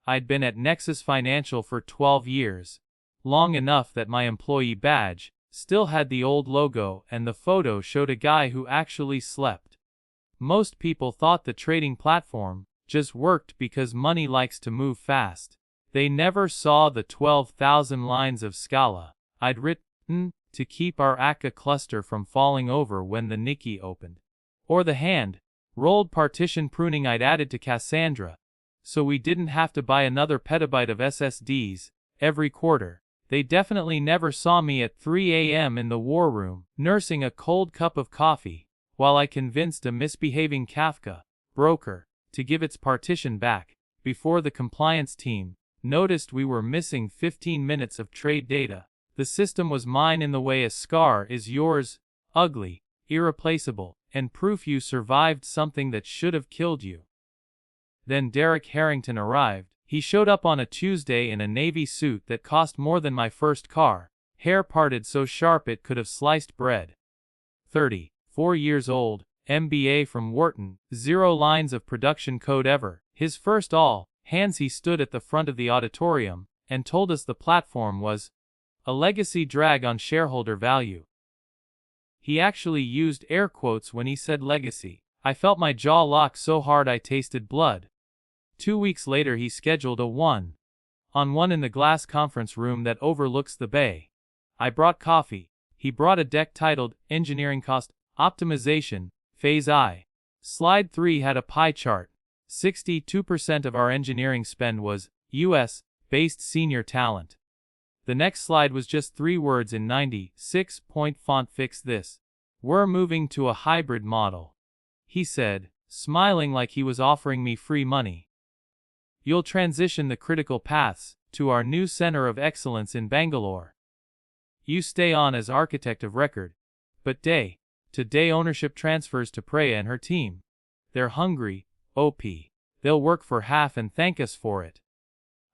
I'd been at Nexus Financial for 12 years. Long enough that my employee badge still had the old logo and the photo showed a guy who actually slept. Most people thought the trading platform just worked because money likes to move fast. They never saw the 12,000 lines of Scala I'd written to keep our akka cluster from falling over when the Nikkei opened. Or the hand-rolled partition pruning I'd added to Cassandra, so we didn't have to buy another petabyte of SSDs every quarter. They definitely never saw me at 3 a.m. in the war room, nursing a cold cup of coffee, while I convinced a misbehaving Kafka broker to give its partition back, before the compliance team noticed we were missing 15 minutes of trade data. The system was mine in the way a scar is yours, ugly, irreplaceable, and proof you survived something that should have killed you. Then Derek Harrington arrived. He showed up on a Tuesday in a navy suit that cost more than my first car, hair parted so sharp it could have sliced bread. 34 years old, MBA from Wharton, 0 lines of production code ever. His first all hands he stood at the front of the auditorium and told us the platform was a legacy drag on shareholder value. He actually used air quotes when he said legacy. I felt my jaw lock so hard I tasted blood. 2 weeks later he scheduled a one-on-one in the glass conference room that overlooks the bay. I brought coffee. He brought a deck titled Engineering Cost Optimization, Phase I. Slide 3 had a pie chart. 62% of our engineering spend was US-based senior talent. The next slide was just 3 words in 96-point font: fix this. We're moving to a hybrid model, he said, smiling like he was offering me free money. You'll transition the critical paths to our new center of excellence in Bangalore. You stay on as architect of record, but day-to-day ownership transfers to Preya and her team. They're hungry, OP. They'll work for half and thank us for it.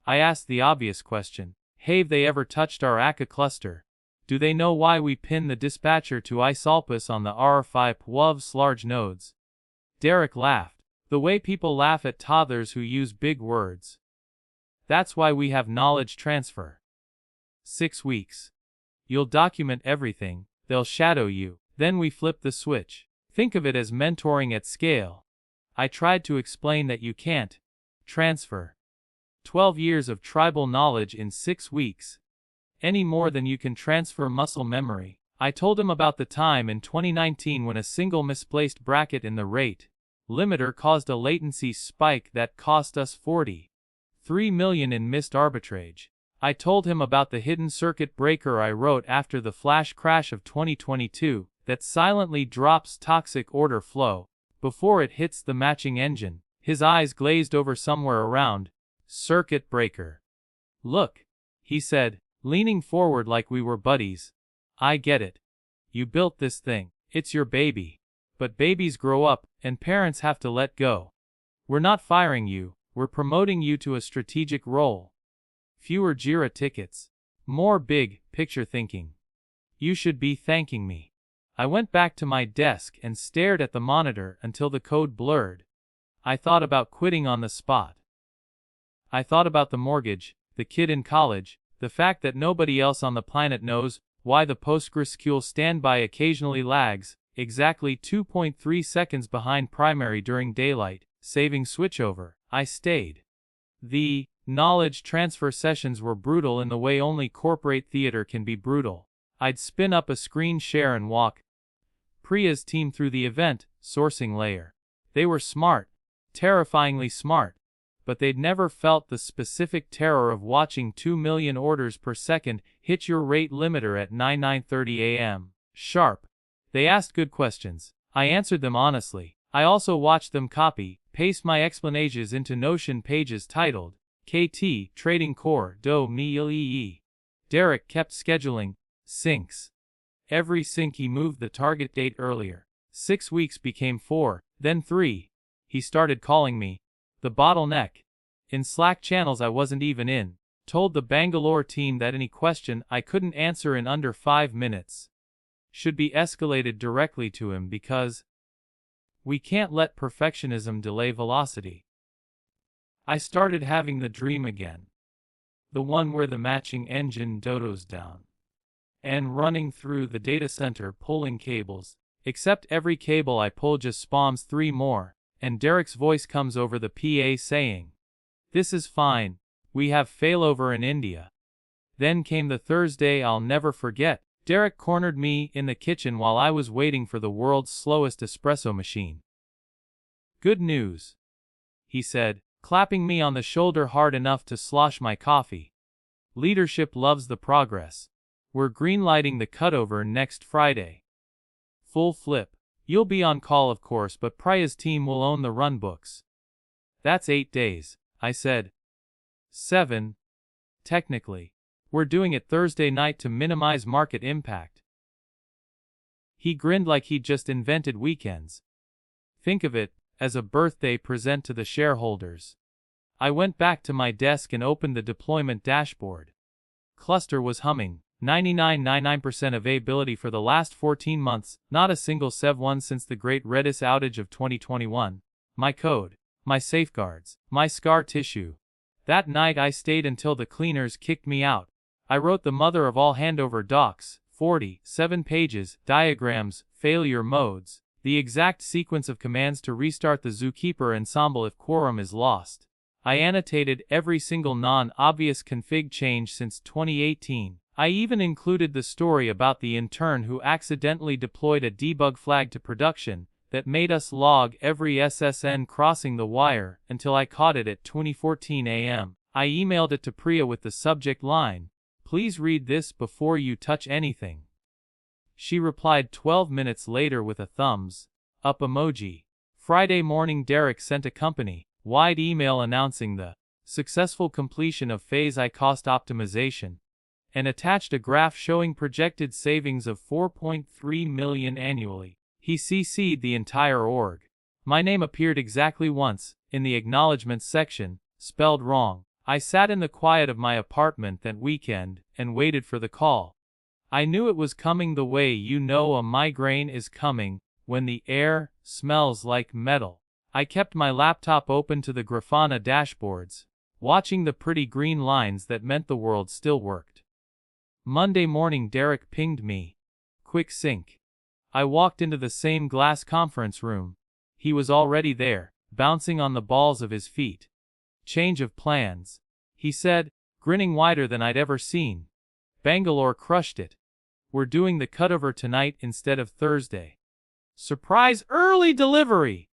I asked the obvious question. Have they ever touched our akka cluster? Do they know why we pin the dispatcher to iSolpus on the R5 PW's large nodes? Derek laughed, the way people laugh at toddlers who use big words. That's why we have knowledge transfer. 6 weeks. You'll document everything, they'll shadow you, then we flip the switch. Think of it as mentoring at scale. I tried to explain that you can't transfer 12 years of tribal knowledge in 6 weeks, any more than you can transfer muscle memory. I told him about the time in 2019 when a single misplaced bracket in the rate limiter caused a latency spike that cost us $43 million in missed arbitrage. I told him about the hidden circuit breaker I wrote after the flash crash of 2022 that silently drops toxic order flow before it hits the matching engine. His eyes glazed over somewhere around circuit breaker. Look, he said, leaning forward like we were buddies. I get it. You built this thing. It's your baby. But babies grow up, and parents have to let go. We're not firing you, we're promoting you to a strategic role. Fewer JIRA tickets. More big picture thinking. You should be thanking me. I went back to my desk and stared at the monitor until the code blurred. I thought about quitting on the spot. I thought about the mortgage, the kid in college, the fact that nobody else on the planet knows why the PostgreSQL standby occasionally lags, exactly 2.3 seconds behind primary during daylight, saving switchover. I stayed. The knowledge transfer sessions were brutal in the way only corporate theater can be brutal. I'd spin up a screen share and walk Priya's team through the event sourcing layer. They were smart, terrifyingly smart, but they'd never felt the specific terror of watching 2 million orders per second hit your rate limiter at 9:30 a.m. sharp. They asked good questions. I answered them honestly. I also watched them copy, paste my explanations into Notion pages titled KT Trading Core Do Me. Derek kept scheduling syncs. Every sync he moved the target date earlier. 6 weeks became 4, then 3. He started calling me the bottleneck. In Slack channels I wasn't even in. Told the Bangalore team that any question I couldn't answer in under 5 minutes should be escalated directly to him because we can't let perfectionism delay velocity. I started having the dream again. The one where the matching engine dodos down. And running through the data center pulling cables. Except every cable I pull just spawns 3 more, and Derek's voice comes over the PA saying, "This is fine, we have failover in India." Then came the Thursday I'll never forget. Derek cornered me in the kitchen while I was waiting for the world's slowest espresso machine. "Good news," he said, clapping me on the shoulder hard enough to slosh my coffee. "Leadership loves the progress. We're greenlighting the cutover next Friday. Full flip. You'll be on call of course, but Priya's team will own the run books." "That's 8 days," I said. 7. Technically. We're doing it Thursday night to minimize market impact. He grinned like he'd just invented weekends. "Think of it as a birthday present to the shareholders." I went back to my desk and opened the deployment dashboard. Cluster was humming. 99.99% availability for the last 14 months, not a single Sev1 since the great Redis outage of 2021. My code, my safeguards, my scar tissue. That night I stayed until the cleaners kicked me out. I wrote the mother of all handover docs, 47 pages, diagrams, failure modes, the exact sequence of commands to restart the Zookeeper ensemble if quorum is lost. I annotated every single non-obvious config change since 2018. I even included the story about the intern who accidentally deployed a debug flag to production that made us log every SSN crossing the wire until I caught it at 20:14 a.m. I emailed it to Priya with the subject line, "Please read this before you touch anything." She replied 12 minutes later with a thumbs up emoji. Friday morning Derek sent a company-wide email announcing the successful completion of phase I cost optimization, and attached a graph showing projected savings of $4.3 million annually. He CC'd the entire org. My name appeared exactly once, in the acknowledgements section, spelled wrong. I sat in the quiet of my apartment that weekend, and waited for the call. I knew it was coming the way you know a migraine is coming, when the air smells like metal. I kept my laptop open to the Grafana dashboards, watching the pretty green lines that meant the world still worked. Monday morning Derek pinged me. "Quick sync." I walked into the same glass conference room. He was already there, bouncing on the balls of his feet. "Change of plans," he said, grinning wider than I'd ever seen. "Bangalore crushed it. We're doing the cutover tonight instead of Thursday. Surprise early delivery!"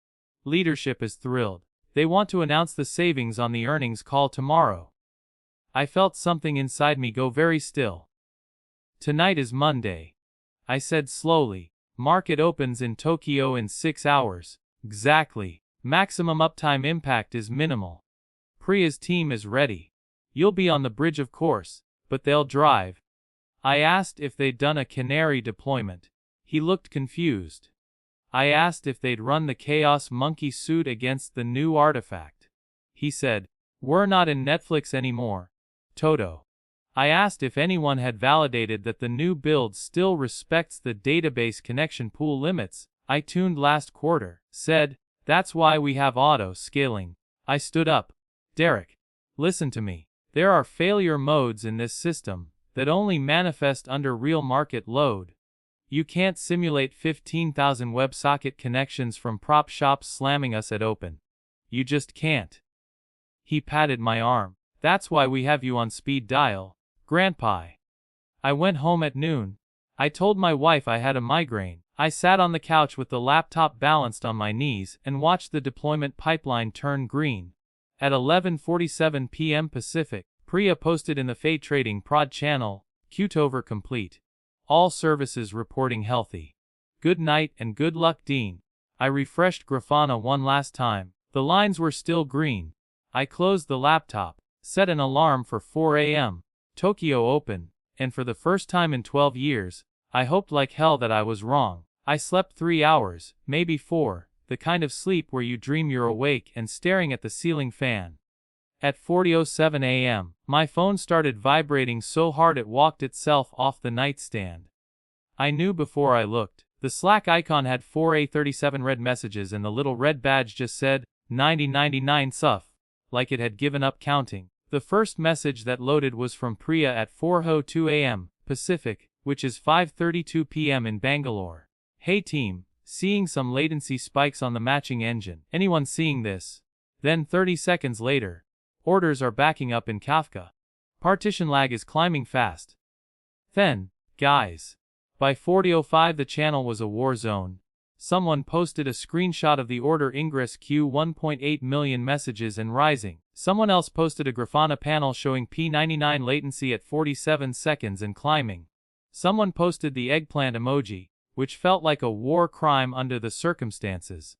Leadership is thrilled. They want to announce the savings on the earnings call tomorrow. I felt something inside me go very still. "Tonight is Monday," I said slowly. "Market opens in Tokyo in 6 hours. Exactly. Maximum uptime impact is minimal. Priya's team is ready. You'll be on the bridge of course, but they'll drive." I asked if they'd done a Canary deployment. He looked confused. I asked if they'd run the Chaos Monkey suit against the new artifact. He said, "We're not in Netflix anymore, Toto." I asked if anyone had validated that the new build still respects the database connection pool limits I tuned last quarter. Said, "That's why we have auto scaling." I stood up. "Derek, listen to me. There are failure modes in this system that only manifest under real market load. You can't simulate 15,000 WebSocket connections from prop shops slamming us at open. You just can't." He patted my arm. "That's why we have you on speed dial, Grandpa." I went home at noon. I told my wife I had a migraine. I sat on the couch with the laptop balanced on my knees and watched the deployment pipeline turn green. At 11:47 p.m. Pacific, Priya posted in the Fade Trading prod channel, "Cutover complete. All services reporting healthy. Good night and good luck, Dean." I refreshed Grafana one last time. The lines were still green. I closed the laptop, set an alarm for 4 a.m. Tokyo open, and for the first time in 12 years, I hoped like hell that I was wrong. I slept 3 hours, maybe 4, the kind of sleep where you dream you're awake and staring at the ceiling fan. At 4:07 a.m., my phone started vibrating so hard it walked itself off the nightstand. I knew before I looked. The Slack icon had 4A37 red messages and the little red badge just said, 9099 suff. like it had given up counting. The first message that loaded was from Priya at 4:02 a.m. Pacific, which is 5:32 p.m. in Bangalore. Hey team, seeing some latency spikes on the matching engine. Anyone seeing this? Then 30 seconds later, orders are backing up in Kafka. Partition lag is climbing fast. Then, guys. By 40:05 the channel was a war zone. Someone posted a screenshot of the order ingress queue 1.8 million messages and rising. Someone else posted a Grafana panel showing P99 latency at 47 seconds and climbing. Someone posted the eggplant emoji, which felt like a war crime under the circumstances.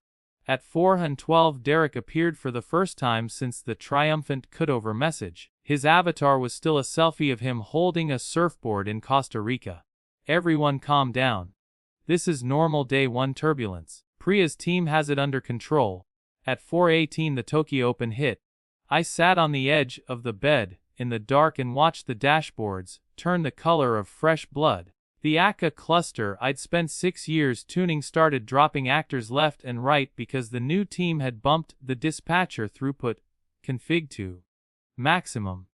At 4:12 Derek appeared for the first time since the triumphant cutover message. His avatar was still a selfie of him holding a surfboard in Costa Rica. Everyone calm down. This is normal day 1 turbulence. Priya's team has it under control. At 4:18 the Tokyo Open hit. I sat on the edge of the bed, in the dark and watched the dashboards turn the color of fresh blood. The Akka cluster I'd spent 6 years tuning started dropping actors left and right because the new team had bumped the dispatcher throughput config to maximum.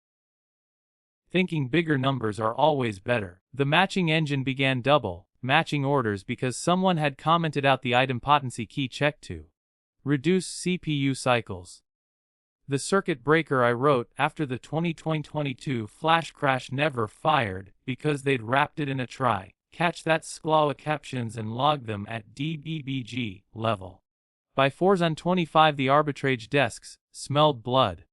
Thinking bigger numbers are always better. The matching engine began double matching orders because someone had commented out the idempotency key check to reduce CPU cycles. The circuit breaker I wrote after the 2022 flash crash never fired because they'd wrapped it in a try. Catch that skloa captions and log them at DBBG level. By 4:25 the arbitrage desks smelled blood.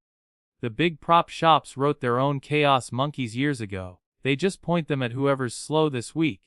The big prop shops wrote their own chaos monkeys years ago. They just point them at whoever's slow this week.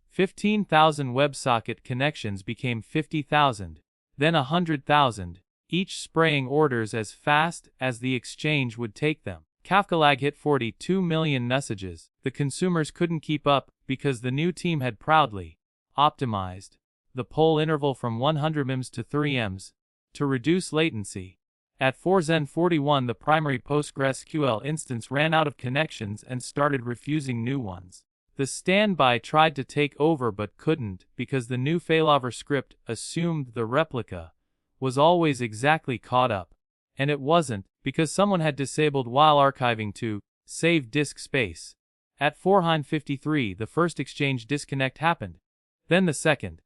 15,000 WebSocket connections became 50,000, then 100,000. Each spraying orders as fast as the exchange would take them. Kafka lag hit 42 million messages. The consumers couldn't keep up because the new team had proudly optimized the poll interval from 100 ms to 3 ms to reduce latency. At 4:41 the primary PostgreSQL instance ran out of connections and started refusing new ones. The standby tried to take over but couldn't because the new failover script assumed the replica was always exactly caught up, and it wasn't, because someone had disabled while archiving to save disk space. At 4:53 the first exchange disconnect happened, then the second,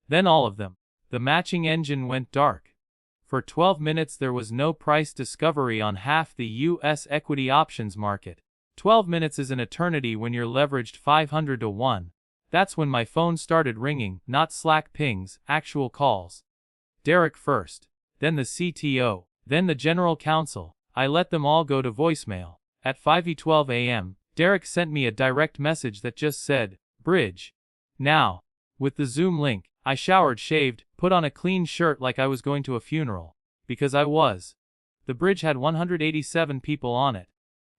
then all of them. The matching engine went dark. For 12 minutes there was no price discovery on half the US equity options market. 12 minutes is an eternity when you're leveraged 500 to 1. That's when my phone started ringing, not Slack pings, actual calls. Derek first, then the CTO, then the general counsel. I let them all go to voicemail. At 5:12 a.m., Derek sent me a direct message that just said, "Bridge now." With the Zoom link, I showered, shaved, put on a clean shirt like I was going to a funeral. Because I was. The bridge had 187 people on it.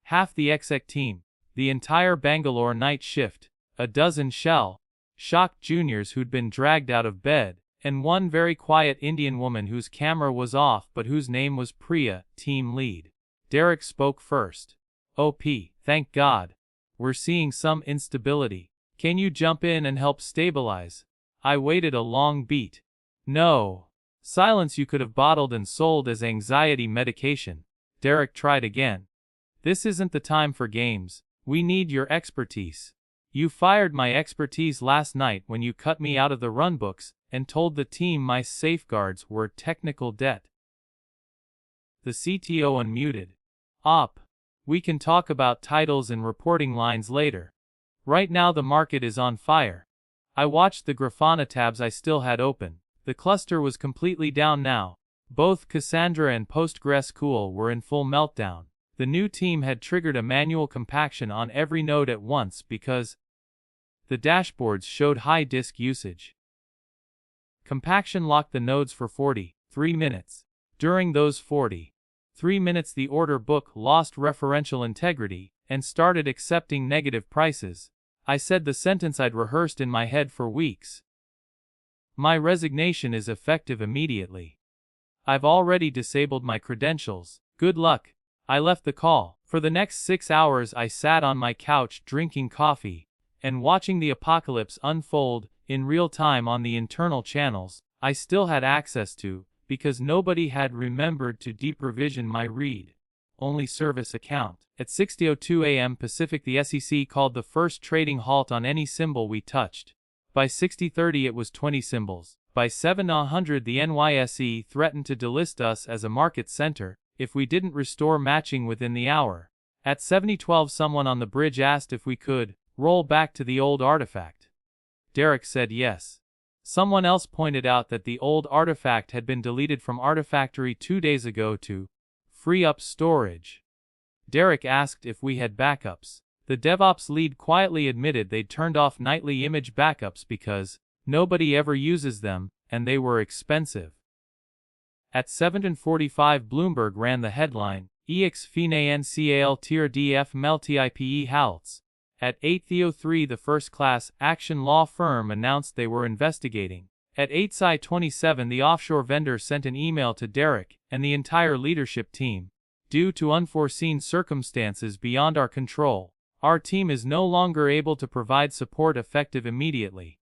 Half the exec team, the entire Bangalore night shift, a dozen shocked juniors who'd been dragged out of bed, and one very quiet Indian woman whose camera was off but whose name was Priya, team lead. Derek spoke first. "OP, thank God. We're seeing some instability. Can you jump in and help stabilize?" I waited a long beat. "No." Silence you could have bottled and sold as anxiety medication. Derek tried again. "This isn't the time for games. We need your expertise. You fired my expertise last night when you cut me out of the runbooks and told the team my safeguards were technical debt." The CTO unmuted. "Op. We can talk about titles and reporting lines later. Right now the market is on fire." I watched the Grafana tabs I still had open. The cluster was completely down now. Both Cassandra and PostgreSQL were in full meltdown. The new team had triggered a manual compaction on every node at once because the dashboards showed high disk usage. Compaction locked the nodes for 43 minutes. During those 43 minutes the order book lost referential integrity and started accepting negative prices. I said the sentence I'd rehearsed in my head for weeks. My resignation is effective immediately. I've already disabled my credentials. Good luck. I left the call. For the next 6 hours I sat on my couch drinking coffee and watching the apocalypse unfold in real time on the internal channels I still had access to, because nobody had remembered to deprovision my read-only service account. At 6:02 a.m. Pacific, the SEC called the first trading halt on any symbol we touched. By 6:30 it was 20 symbols. By 7:00 the NYSE threatened to delist us as a market center if we didn't restore matching within the hour. At 7:12 someone on the bridge asked if we could roll back to the old artifact. Derek said yes. Someone else pointed out that the old artifact had been deleted from Artifactory 2 days ago to free up storage. Derek asked if we had backups. The DevOps lead quietly admitted they'd turned off nightly image backups because nobody ever uses them, and they were expensive. At 7:45 Bloomberg ran the headline, EX FINANCIAL Tier DF MELTIPE halts. At 8:03 the first-class action law firm announced they were investigating. At 8:27 the offshore vendor sent an email to Derek and the entire leadership team. Due to unforeseen circumstances beyond our control, our team is no longer able to provide support effective immediately.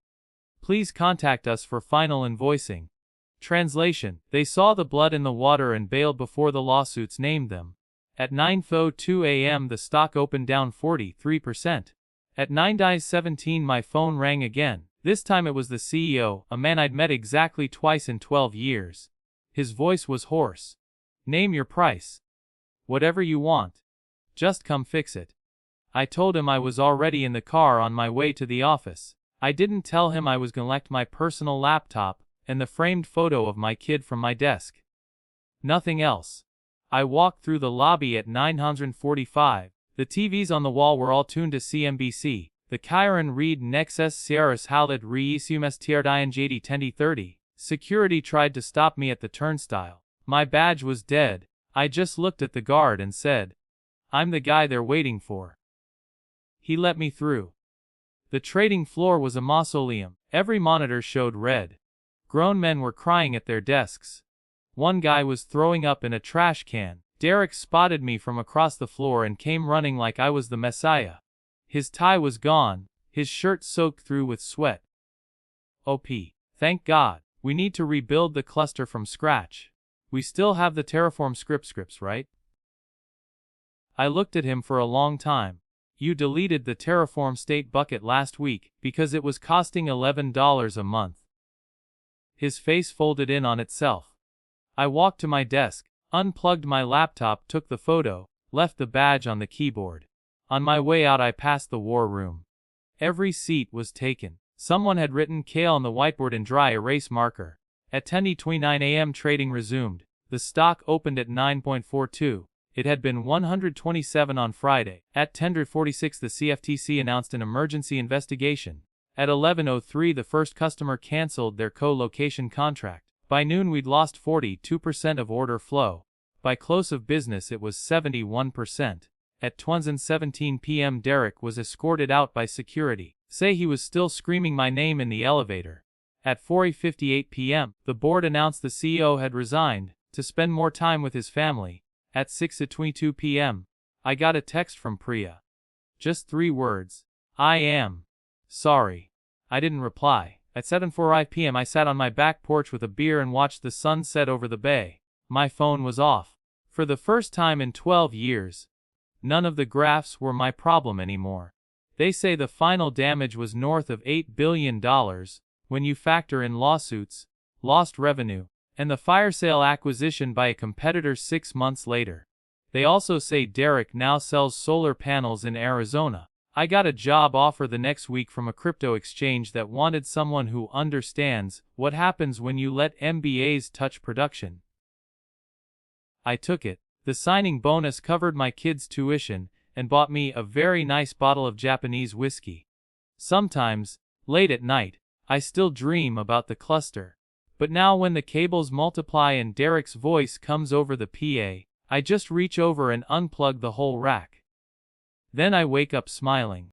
Please contact us for final invoicing. Translation: They saw the blood in the water and bailed before the lawsuits named them. At 9:02 a.m. the stock opened down 43%. At 9:17 my phone rang again. This time it was the CEO, a man I'd met exactly twice in 12 years. His voice was hoarse. Name your price. Whatever you want. Just come fix it. I told him I was already in the car on my way to the office. I didn't tell him I was gonna collect my personal laptop and the framed photo of my kid from my desk. Nothing else. I walked through the lobby at 9:45. The TVs on the wall were all tuned to CNBC. The Kyron Reed Nexus Sierras Halit Reisumes Tierdinjadi 10:30. Security tried to stop me at the turnstile. My badge was dead. I just looked at the guard and said, "I'm the guy they're waiting for." He let me through. The trading floor was a mausoleum. Every monitor showed red. Grown men were crying at their desks. One guy was throwing up in a trash can. Derek spotted me from across the floor and came running like I was the Messiah. His tie was gone, his shirt soaked through with sweat. OP. Thank God. We need to rebuild the cluster from scratch. We still have the Terraform scripts, right? I looked at him for a long time. You deleted the Terraform state bucket last week because it was costing $11 a month. His face folded in on itself. I walked to my desk, unplugged my laptop, took the photo, left the badge on the keyboard. On my way out I passed the war room. Every seat was taken. Someone had written Kale on the whiteboard in dry erase marker. At 10:29 a.m. trading resumed. The stock opened at 9.42. It had been 127 on Friday. At 10:46 the CFTC announced an emergency investigation. At 11:03 the first customer canceled their co-location contract. By noon we'd lost 42% of order flow. By close of business it was 71%. At 12:17 p.m. Derek was escorted out by security. Say he was still screaming my name in the elevator. At 4:58 p.m. the board announced the CEO had resigned to spend more time with his family. At 6:22 p.m. I got a text from Priya. Just 3 words. I am sorry. I didn't reply. At 7:45 p.m. I sat on my back porch with a beer and watched the sun set over the bay. My phone was off. For the first time in 12 years, none of the graphs were my problem anymore. They say the final damage was north of $8 billion when you factor in lawsuits, lost revenue, and the fire sale acquisition by a competitor 6 months later. They also say Derek now sells solar panels in Arizona. I got a job offer the next week from a crypto exchange that wanted someone who understands what happens when you let MBAs touch production. I took it. The signing bonus covered my kids' tuition and bought me a very nice bottle of Japanese whiskey. Sometimes, late at night, I still dream about the cluster. But now when the cables multiply and Derek's voice comes over the PA, I just reach over and unplug the whole rack. Then I wake up smiling.